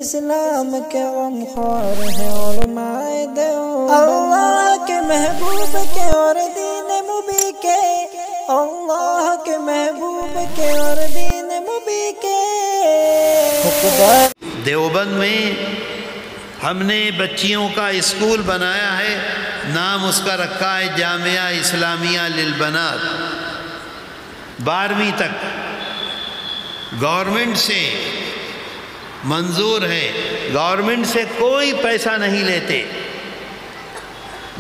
اسلام کے غمخوار ہے علماء دیوبند، اللہ کے محبوب کے اور دین مبی کے، اللہ کے محبوب کے اور دین مبی کے۔ دیوبند میں ہم نے بچیوں کا اسکول بنایا ہے، نام اس کا رکھا ہے جامعہ اسلامیہ للبنات، 12ویں تک گورنمنٹ سے منظور ہے، گورنمنٹ سے کوئی پیسہ نہیں لیتے،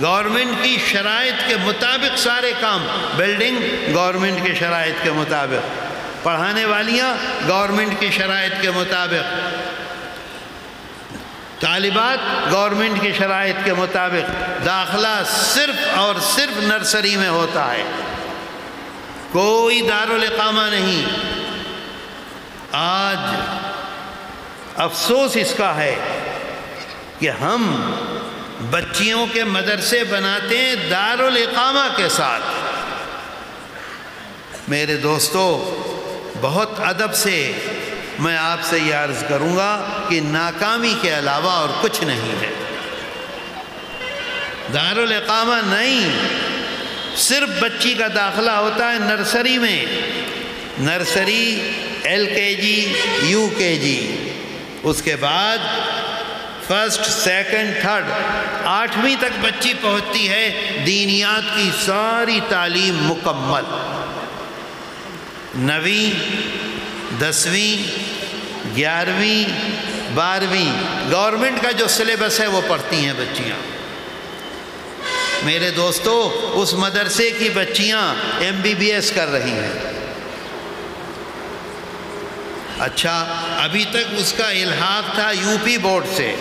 گورنمنٹ کی شرائط کے مطابق سارے کام، بلڈنگ گورنمنٹ کے شرائط کے مطابق، پڑھانے والیاں گورنمنٹ کی شرائط کے مطابق، طالبات گورنمنٹ کی شرائط کے مطابق، داخلہ صرف اور صرف نرسری میں ہوتا ہے، کوئی دارالاقامہ نہیں۔ آج افسوس اس کا ہے کہ ہم بچیوں کے مدرسے بناتے ہیں دارالاقامہ کے ساتھ۔ میرے دوستو، بہت ادب سے میں آپ سے یہ عرض کروں گا کہ ناکامی کے علاوہ اور کچھ نہیں ہے، دارالاقامہ نہیں، صرف بچی کا داخلہ ہوتا ہے نرسری میں، نرسری LKG UKG، اس کے بعد فرسٹ سیکنڈ تھرڈ 8ویں تک بچی پہنچتی ہے، دینیات کی ساری تعلیم مکمل، 9ویں 10ویں 11ویں 12ویں گورنمنٹ کا جو سلیبس ہے وہ پڑھتی ہیں بچیاں۔ میرے دوستو، اس مدرسے کی بچیاں MBBS کر رہی ہیں۔ اچھا، ابھی تک اس کا الحاق تھا UP بورڈ سے،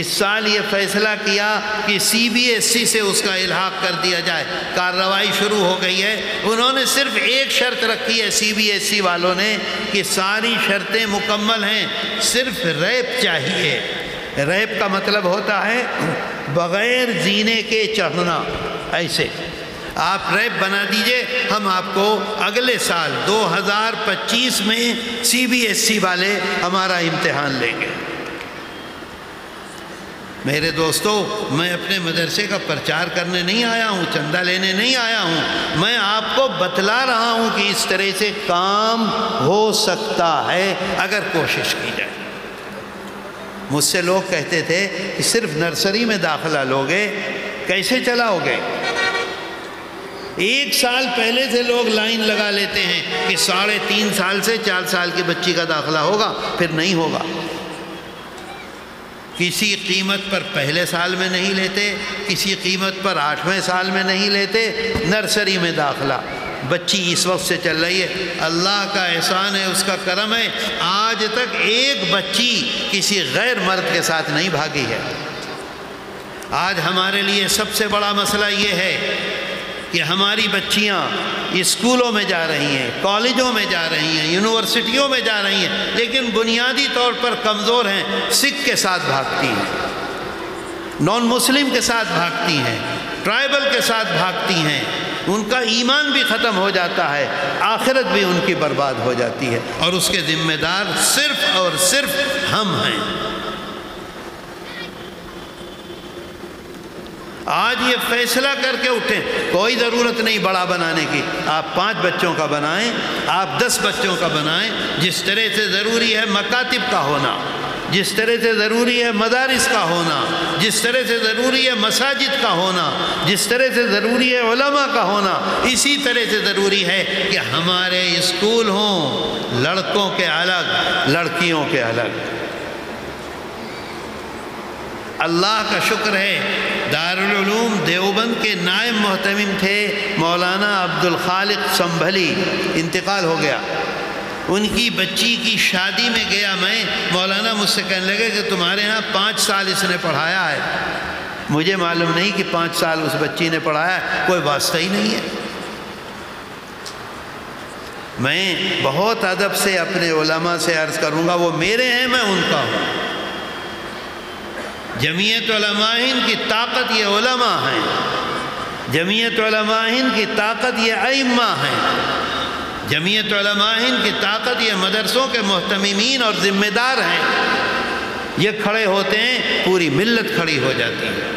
اس سال یہ فیصلہ کیا کہ CBSE سے اس کا الحاق کر دیا جائے، کارروائی شروع ہو گئی ہے۔ انہوں نے صرف ایک شرط رکھی ہے CBSE والوں نے کہ ساری شرطیں مکمل ہیں، صرف ریپ چاہیے۔ ریپ کا مطلب ہوتا ہے بغیر زینے کے چڑھنا، ایسے آپ ریپ بنا دیجئے، ہم آپ کو اگلے سال 2025 میں CBSE والے ہمارا امتحان لیں گے۔ میرے دوستو، میں اپنے مدرسے کا پرچار کرنے نہیں آیا ہوں، چندہ لینے نہیں آیا ہوں، میں آپ کو بتلا رہا ہوں کہ اس طرح سے کام ہو سکتا ہے اگر کوشش کی جائے۔ مجھ سے لوگ کہتے تھے کہ صرف نرسری میں داخلہ لوگے، کیسے چلاؤ گے؟ 1 سال پہلے سے لوگ لائن لگا لیتے ہیں کہ 3.5 سال سے 4 سال کی بچی کا داخلہ ہوگا، پھر نہیں ہوگا۔ کسی قیمت پر پہلے سال میں نہیں لیتے، کسی قیمت پر 8ویں سال میں نہیں لیتے، نرسری میں داخلہ۔ بچی اس وقت سے چل رہی ہے، اللہ کا احسان ہے، اس کا کرم ہے، آج تک ایک بچی کسی غیر مرد کے ساتھ نہیں بھاگی ہے۔ آج ہمارے لیے سب سے بڑا مسئلہ یہ ہے کہ ہماری بچیاں اسکولوں میں جا رہی ہیں، کالجوں میں جا رہی ہیں، یونیورسٹیوں میں جا رہی ہیں، لیکن بنیادی طور پر کمزور ہیں، سکھ کے ساتھ بھاگتی ہیں، نان مسلم کے ساتھ بھاگتی ہیں، ٹرائبل کے ساتھ بھاگتی ہیں، ان کا ایمان بھی ختم ہو جاتا ہے، آخرت بھی ان کی برباد ہو جاتی ہے، اور اس کے ذمہ دار صرف اور صرف ہم ہیں۔ آج یہ فیصلہ کر کے اٹھیں، کوئی ضرورت نہیں بڑا بنانے کی، آپ 5 بچوں کا بنائیں، آپ 10 بچوں کا بنائیں، جس طرح سے ضروری ہے مکاتب کا ہونا، جس طرح سے ضروری ہے مدارس کا ہونا، جس طرح سے ضروری ہے مساجد کا ہونا، جس طرح سے ضروری ہے علماء کا ہونا، اسی طرح سے ضروری ہے کہ ہمارے اسکول ہوں لڑکوں کے الگ، لڑکیوں کے الگ۔ اللہ کا شکر ہے، دارالعلوم دیوبند کے نائب محتمم تھے مولانا عبدالخالق سنبھلی، انتقال ہو گیا۔ ان کی بچی کی شادی میں گیا میں، مولانا مجھ سے کہنے لگے کہ تمہارے ہاں 5 سال اس نے پڑھایا ہے۔ مجھے معلوم نہیں کہ 5 سال اس بچی نے پڑھایا ہے، کوئی واسطہ ہی نہیں ہے۔ میں بہت ادب سے اپنے علماء سے عرض کروں گا، وہ میرے ہیں، میں ان کا ہوں۔ جمعیت علماء ہند کی طاقت یہ علماء ہیں، جمعیت علماء ہند کی طاقت یہ ائمہ ہیں، جمعیت علماء ہند کی طاقت یہ مدرسوں کے محتممین اور ذمہ دار ہیں۔ یہ کھڑے ہوتے ہیں پوری ملت کھڑی ہو جاتی ہے۔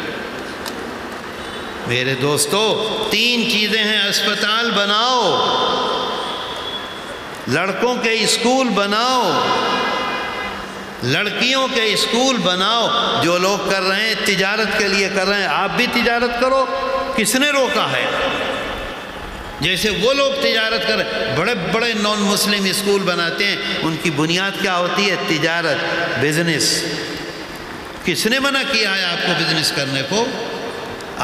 میرے دوستو 3 چیزیں ہیں، اسپتال بناؤ، لڑکوں کے اسکول بناؤ، لڑکیوں کے اسکول بناؤ۔ جو لوگ کر رہے ہیں تجارت کے لیے کر رہے ہیں، آپ بھی تجارت کرو، کس نے روکا ہے؟ جیسے وہ لوگ تجارت کر رہے ہیں، بڑے بڑے نان مسلم اسکول بناتے ہیں، ان کی بنیاد کیا ہوتی ہے؟ تجارت، بزنس۔ کس نے منع کیا ہے آپ کو بزنس کرنے کو؟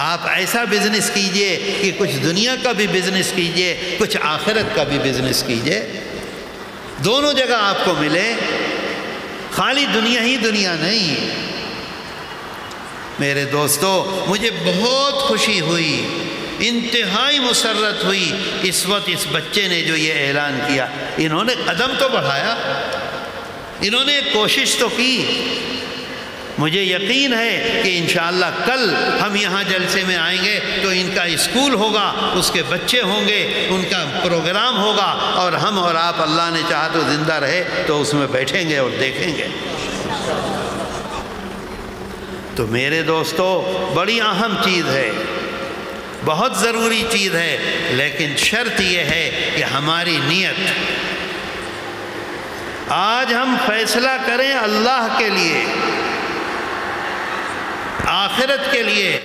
آپ ایسا بزنس کیجئے کہ کچھ دنیا کا بھی بزنس کیجئے، کچھ آخرت کا بھی بزنس کیجئے، دونوں جگہ آپ کو ملے، خالی دنیا ہی دنیا نہیں۔ میرے دوستو مجھے بہت خوشی ہوئی، انتہائی مسرت ہوئی اس وقت اس بچے نے جو یہ اعلان کیا۔ انہوں نے قدم تو بڑھایا، انہوں نے کوشش تو کی۔ مجھے یقین ہے کہ انشاءاللہ کل ہم یہاں جلسے میں آئیں گے تو ان کا اسکول ہوگا، اس کے بچے ہوں گے، ان کا پروگرام ہوگا، اور ہم اور آپ اللہ نے چاہا تو زندہ رہے تو اس میں بیٹھیں گے اور دیکھیں گے۔ تو میرے دوستو بڑی اہم چیز ہے، بہت ضروری چیز ہے، لیکن شرط یہ ہے کہ ہماری نیت، آج ہم فیصلہ کریں اللہ کے لیے، آخرت کے لیے۔